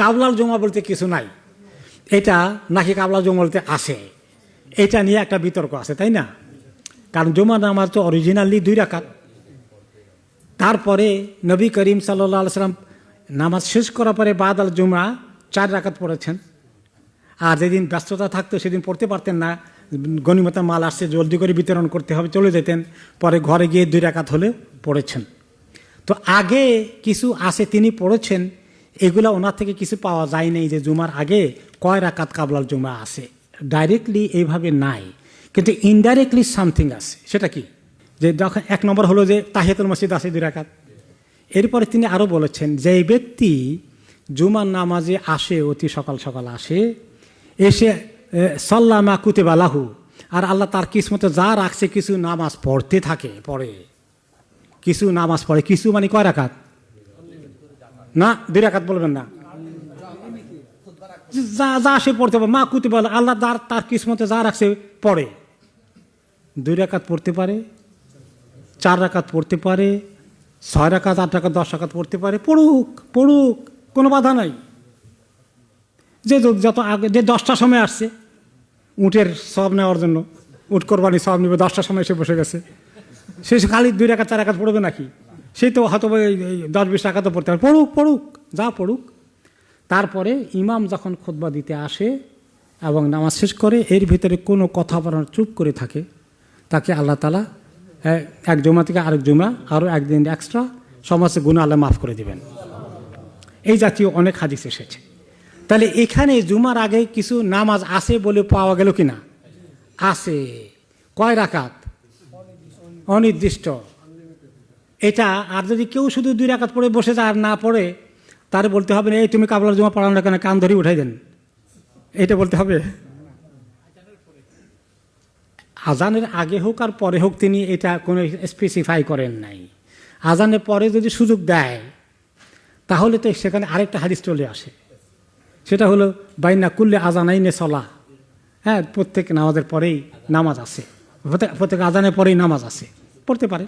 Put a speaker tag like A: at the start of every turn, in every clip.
A: কাবলাল জুমা বলতে কিছু নাই, এটা নাকি কাবলাল জুমা বলতে আসে, এটা নিয়ে একটা বিতর্ক আছে, তাই না? কারণ জুমা নামাজ তো অরিজিনালি 2 রাকাত। তারপরে নবী করিম সাল্লাল্লাহু আলাইহি সাল্লাম নামাজ শেষ করার পরে বাদ আল জুমা 4 রাকাত পড়েছেন। আর যেদিন ব্যস্ততা থাকতো সেদিন পড়তে পারতেন না, গনিমতের মাল আসছে জলদি করে বিতরণ করতে হবে, চলে যেতেন, পরে ঘরে গিয়ে 2 রাকাত হলে পড়েছেন। তো আগে কিছু আছে তিনি পড়েছেন, এগুলো ওনার থেকে কিছু পাওয়া যায় নাই যে জুমার আগে কয় রাকাত কাবলাল জুমা আছে, ডাইরেক্টলি এইভাবে নাই, কিন্তু ইনডাইরেক্টলি সামথিং আছে। সেটা কি? যে যখন 1 নম্বর হলো যে তাহিয়াতুল মসজিদ আছে 2 রাকাত। এরপরে তিনি আরও বলেছেন যে ব্যক্তি জুমার নামাজে আসে, অতি সকাল সকাল আসে, এসে সাল্লামা কুতিবা লাহু, আর আল্লাহ তার কিসমতে যা রাখছে কিছু নামাজ পড়তে থাকে, পড়ে কিছু নামাজ পড়ে, কিছু মানে কয় রাকাত না, 2 রাকাত বলবেন না, যা যা সে পড়তে পারে, মা কুতিবা আল্লাহ তার কিসমতে যা রাখছে পড়ে। 2 রাকাত পড়তে পারে, 4 রাকাত পড়তে পারে, 6 রাকাত, 8 রাকাত, 10 রাকাত পড়তে পারে, পড়ুক পড়ুক, কোনো বাধা নাই। যে যত আগে যে 10টার সময় আসছে উটের সব নেওয়ার জন্য, উট কোরবানি সব নেবে, 10টার সময় এসে বসে গেছে, সে খালি 2 রাকাত 4 রাকাত পড়বে নাকি? সেই তো হয়তো 10-20 রাকাত পড়তে পারে, পড়ুক পড়ুক, যা পড়ুক। তারপরে ইমাম যখন খুতবা দিতে আসে এবং নামাজ শেষ করে, এর ভিতরে কোনো কথা বলার চুপ করে থাকে, তাকে আল্লাহ তাআলা এক জুমা থেকে আরেক জুমা আরও 1 দিন এক্সট্রা সমস্ত গুনাহ আল্লাহ মাফ করে দিবেন। এই জাতীয় অনেক হাদিস এসেছে। তাহলে এখানে জুমার আগে কিছু নামাজ আছে বলে পাওয়া গেল কিনা? আছে। কয় রাকাত? অনির্দিষ্ট। এটা আর যদি কেউ শুধু 2 রাকাত পড়ে বসে যায় আর না পড়ে, তার বলতে হবে না এই তুমি কাবলাল জুমা পড়ানো না কেন, কান ধরে উঠাই দেন, এটা বলতে হবে। আজানের আগে হোক আর পরে হোক তিনি এটা কোনো স্পেসিফাই করেন নাই। আজানের পরে যদি সুযোগ দেয় তাহলে তো সেখানে আরেকটা হাদিস চলে আসে, সেটা হলো বাইনা কুল্লে আজানাইনে সলা। হ্যাঁ, প্রত্যেক নামাজের পরেই নামাজ আছে, প্রত্যেক আজানের পরেই নামাজ আছে, পড়তে পারে।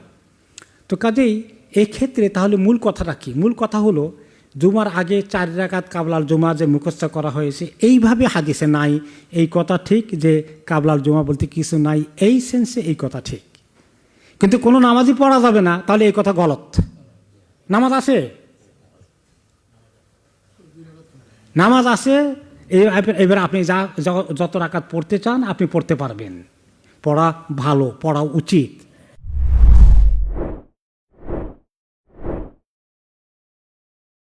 A: তো কাজেই এই ক্ষেত্রে তাহলে মূল কথাটা কি? মূল কথা হলো জুমার আগে 4 রাকাত কাবলাল জুমা যে মুখস্থ করা হয়েছে, এইভাবে হাদিসে নাই, এই কথা ঠিক যে কাবলাল জুমা বলতে কিছু নাই, এই সেন্সে এই কথা ঠিক। কিন্তু কোনো নামাজই পড়া যাবে না, তাহলে এই কথা গলত। নামাজ আছে, নামাজ আছে, এবার আপনি যত রাকাত পড়তে চান আপনি পড়তে পারবেন, পড়া ভালো, পড়া উচিত।